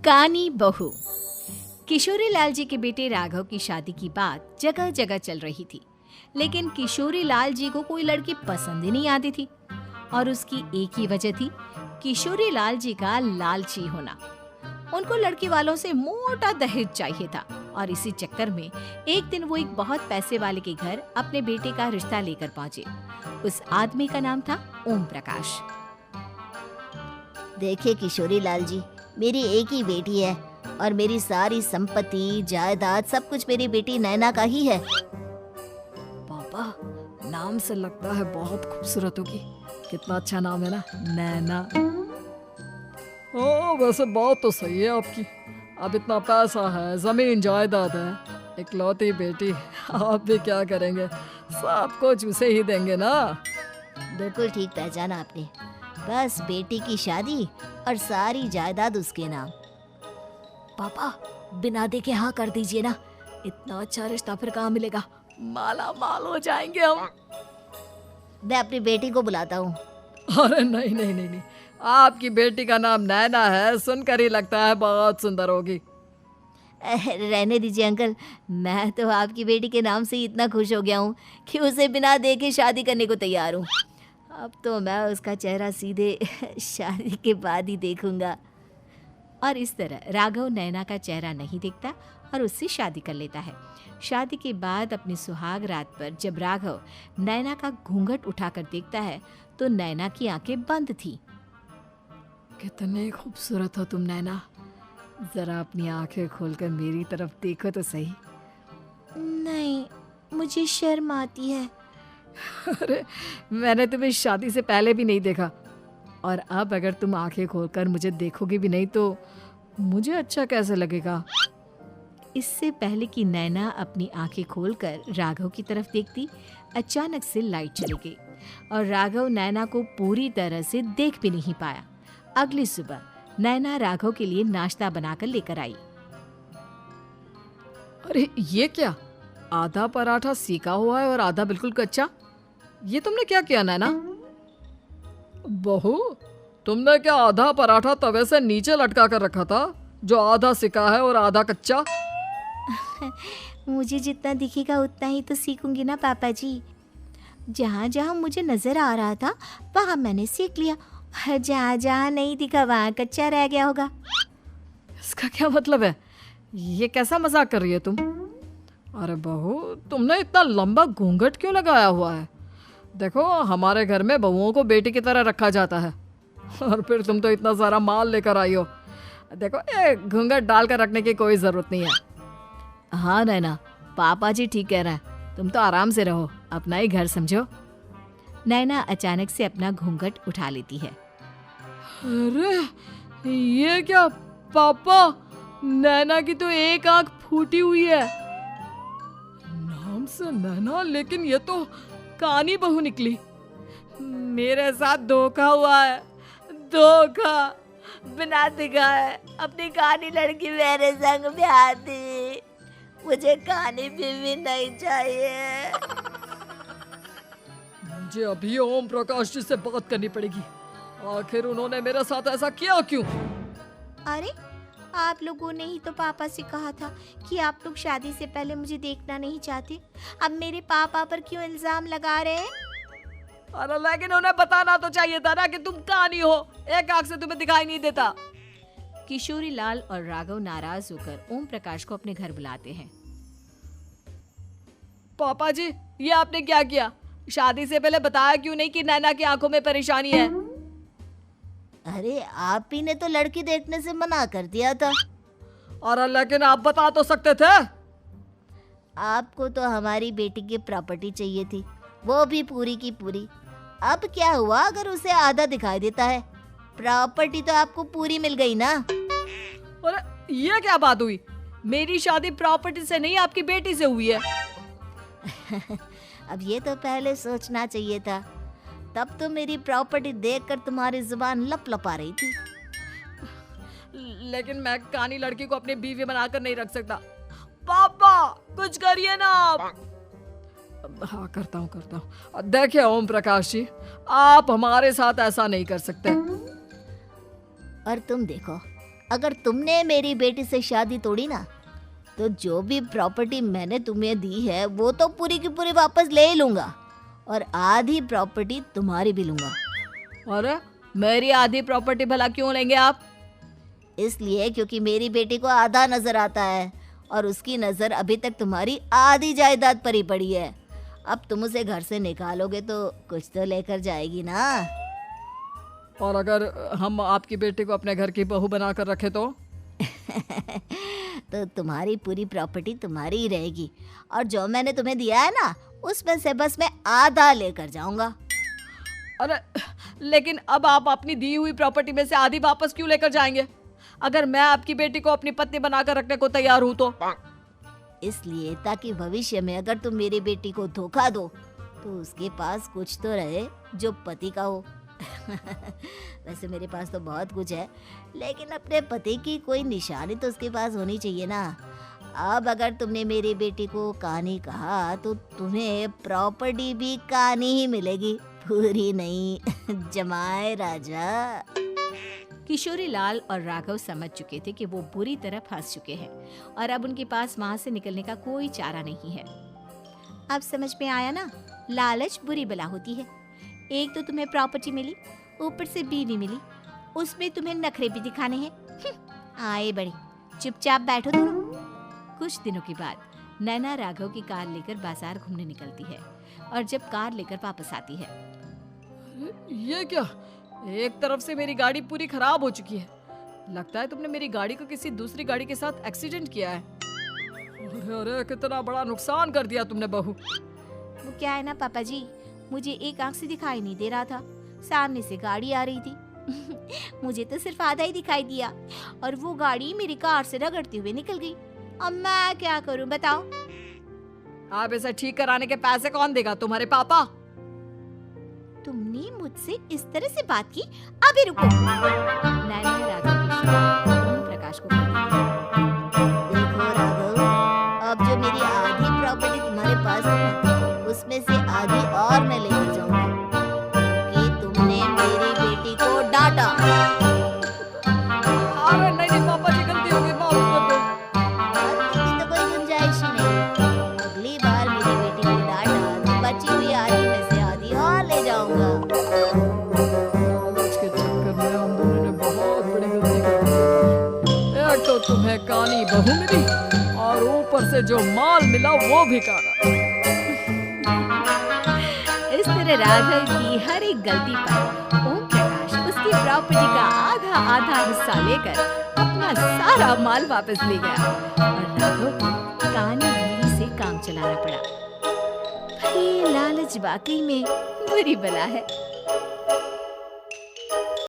कानी बहू। किशोरी लाल जी के बेटे राघव की शादी की बात जगह जगह चल रही थी, लेकिन किशोरी लाल जी को कोई लड़की पसंद ही नहीं आती थी। और उसकी एक ही वजह थी, किशोरी लाल जी का लालची होना। उनको लड़की वालों से मोटा दहेज चाहिए था और इसी चक्कर में एक दिन वो एक बहुत पैसे वाले के घर अपने बेटे का रिश्ता लेकर पहुंचे। उस आदमी का नाम था ओम प्रकाश। देखिए किशोरी लाल जी, मेरी एक ही बेटी है और मेरी सारी संपत्ति जायदाद सब कुछ मेरी बेटी नैना का ही है। पापा, नाम से लगता है बहुत खूबसूरत होगी। कितना अच्छा नाम है ना, नैना। हाँ, वैसे बात तो सही है आपकी। अब इतना पैसा है, जमीन जायदाद है, इकलौती बेटी, आप भी क्या करेंगे? सब कुछ उसे ही देंगे ना। बिल्कुल ठीक पहचाना आपने। बस बेटी की शादी और सारी जायदाद उसके नाम। पापा, बिना देखे हाँ कर दीजिए ना। इतना अच्छा रिश्ता फिर कहाँ मिलेगा? माला माल हो जाएंगे हम। मैं अपनी बेटी को बुलाता हूँ। अरे नहीं नहीं नहीं नहीं, आपकी बेटी का नाम नैना है, सुनकर ही लगता है बहुत सुंदर होगी। रहने दीजिए अंकल, मैं तो आपकी बेटी के नाम से ही इतना खुश हो गया हूँ कि उसे बिना देखे शादी करने को तैयार हूँ। अब तो मैं उसका चेहरा सीधे शादी के बाद ही देखूंगा। और इस तरह राघव नैना का चेहरा नहीं देखता और उससे शादी कर लेता है। शादी के बाद अपनी सुहाग रात पर जब राघव नैना का घूंघट उठाकर देखता है तो नैना की आंखें बंद थी। कितने खूबसूरत हो तुम नैना, जरा अपनी आंखें खोलकर मेरी तरफ देखो तो सही। नहीं, मुझे शर्म आती है। अरे, मैंने तुम्हें शादी से पहले भी नहीं देखा, और अब अगर तुम आंखें खोलकर मुझे देखोगे भी नहीं तो मुझे अच्छा कैसे लगेगा? इससे पहले कि नैना अपनी आंखें खोलकर राघव की तरफ देखती, अचानक से लाइट चली गई और राघव नैना को पूरी तरह से देख भी नहीं पाया। अगली सुबह नैना राघव के लिए नाश्ता बनाकर लेकर आई। अरे ये क्या, आधा पराठा सेका हुआ है और आधा बिल्कुल कच्चा। ये तुमने क्या किया नैना? बहू, तुमने क्या आधा पराठा तवे से नीचे लटका कर रखा था, जो आधा सिका है और आधा कच्चा? मुझे जितना दिखेगा उतना ही तो सीखूंगी ना पापा जी। जहाँ जहाँ मुझे नजर आ रहा था वहाँ मैंने सीख लिया, जहाँ जहाँ नहीं दिखा वहाँ कच्चा रह गया होगा। इसका क्या मतलब है? ये कैसा मजाक कर रही है तुम? अरे बहू, तुमने इतना लंबा घूंघट क्यों लगाया हुआ है? देखो, हमारे घर में बहुओं को बेटी की तरह रखा जाता है, और फिर तुम तो इतना सारा माल लेकर आई हो। देखो, ये घूंघट डालकर रखने की कोई जरूरत नहीं है। हाँ नैना, पापा जी ठीक कह रहे हैं, तुम तो आराम से रहो, अपना ही घर समझो। नैना अचानक से अपना घूंघट उठा लेती है। अरे ये क्या पापा, नैना की तो एक आंख फूटी हुई है। नाम से नैना, लेकिन ये तो कानी बहू निकली। मेरे साथ धोखा हुआ है, धोखा। बिना दिखाए अपनी कानी लड़की मेरे संग ब्याह दी। मुझे कानी बीवी नहीं चाहिए। मुझे अभी ओम प्रकाश जी से बात करनी पड़ेगी। आखिर उन्होंने मेरे साथ ऐसा किया क्यों? अरे, आप लोगों ने ही तो पापा से कहा था कि आप लोग शादी से पहले मुझे देखना नहीं चाहते। अब मेरे पापा पर क्यों इल्जाम लगा रहे हैं? अरे लेकिन उन्हें बताना तो चाहिए था ना कि तुम कानी हो, एक आंख से तुम्हें दिखाई नहीं देता। किशोरी लाल और राघव नाराज होकर ओम प्रकाश को अपने घर बुलाते हैं। पापा जी, ये आपने क्या किया? शादी से पहले बताया क्यों नहीं कि नैना की आंखों में परेशानी है? अरे, आप ही ने तो लड़की देखने से मना कर दिया था। और लेकिन आप बता तो सकते थे। आपको तो हमारी बेटी की प्रॉपर्टी चाहिए थी, वो भी पूरी की पूरी। अब क्या हुआ अगर उसे आधा दिखाई देता है? प्रॉपर्टी तो आपको पूरी मिल गई ना। अरे ये क्या बात हुई? मेरी शादी प्रॉपर्टी से नहीं, आपकी बेटी से हुई है। अब ये तो पहले सोचना चाहिए था, तब तो मेरी प्रॉपर्टी देखकर तुम्हारी जुबान लपलपा रही थी। लेकिन मैं कानी लड़की को अपनी बीवी बनाकर नहीं रख सकता। पापा, कुछ करिए ना आप। हाँ, करता हूँ। देखिए ओम प्रकाश जी, आप हमारे साथ ऐसा नहीं कर सकते। और तुम देखो, अगर तुमने मेरी बेटी से शादी तोड़ी ना, तो जो भी प्रॉपर्टी मैंने तुम्हें दी है वो तो पूरी की पूरी वापस ले ही लूँगा, और आधी प्रॉपर्टी तुम्हारी भी लूँगा। अरे मेरी आधी प्रॉपर्टी भला क्यों लेंगे आप? इसलिए क्योंकि मेरी बेटी को आधा नजर आता है और उसकी नजर अभी तक तुम्हारी आधी जायदाद पर ही पड़ी है। अब तुम उसे घर से निकालोगे तो कुछ तो लेकर जाएगी ना। और अगर हम आपकी बेटी को अपने घर की बहू बना कर रखे तो? तो तुम्हारी पूरी प्रॉपर्टी तुम्हारी ही रहेगी, और जो मैंने तुम्हें दिया है ना, उसमें से बस मैं आधा लेकर जाऊंगा। अरे लेकिन अब आप अपनी दी हुई प्रॉपर्टी में से आधी वापस क्यों लेकर जाएंगे? अगर मैं आपकी बेटी को अपनी पत्नी बनाकर रखने को तैयार हूँ तो? इसलिए ताकि भविष्य में अगर तुम मेरी बेटी को धोखा दो तो उसके पास कुछ तो रहे जो पति का हो। वैसे मेरे पास तो बहुत कुछ है, लेकिन अपने पति की कोई निशानी तो उसके पास होनी चाहिए ना। अब अगर तुमने मेरी बेटी को कहानी कहा तो तुम्हें प्रॉपर्टी भी कहानी ही मिलेगी, पूरी नहीं। जमाए राजा। किशोरी लाल और राघव समझ चुके थे कि वो बुरी तरह फंस चुके हैं और अब उनके पास वहां से निकलने का कोई चारा नहीं है। अब समझ में आया ना, लालच बुरी बला होती है। एक तो तुम्हें प्रॉपर्टी मिली, ऊपर से बीवी मिली, उसमें तुम्हें नखरे भी दिखाने हैं। आए बड़ी, चुपचाप बैठो दोनों। कुछ दिनों के बाद नैना राघव की कार लेकर बाजार घूमने निकलती है और जब कार लेकर वापस आती है, ये क्या? एक तरफ से मेरी गाड़ी पूरी खराब हो चुकी है। लगता है तुमने मेरी गाड़ी को किसी दूसरी गाड़ी के साथ एक्सीडेंट किया है। अरे अरे कितना बड़ा नुकसान कर दिया तुमने बहू। वो क्या है ना पापा जी, मुझे एक आंख से दिखाई नहीं दे रहा था, सामने से गाड़ी आ रही थी। मुझे तो सिर्फ आधा ही दिखाई दिया और वो गाड़ी मेरी कार से रगड़ते हुए निकल गई। अब मैं क्या करूं बताओ? आप इसे ठीक कराने के पैसे कौन देगा? तुम्हारे पापा? तुमने मुझसे इस तरह से बात की? अभी रुको। नैना राघव की शादी ओम प्रकाश को देखो राघव, अब जो मेरी आधी प्रॉपर्टी तुम्हारे पास है ना, उसमें से आधी और मैं लेकर जाऊंगा कि तुमने मेरी बेटी को डांटा। अरे नहीं पापा जी, गलती हो गई, माफ कर दो। गलती की तो कोई गुंजाइश ही नहीं। अगली बार मेरी बेटी को डांटा तो बची हुई आधी में से आधी और ले जाऊंगा। लालच के चक्कर में हम दोनों ने बहुत बड़ी गलती कर दी। एक तो तुम्हें काली बहू मिली और ऊपर से जो माल मिला वो भी काला। इस तरह राघव की हर एक गलती पर ओम प्रकाश उसकी प्रॉपर्टी का आधा आधा हिस्सा लेकर अपना सारा माल वापस ले गया और राघव को कानी बीवी से काम चलाना पड़ा। ये लालच वाकई में बुरी बला है।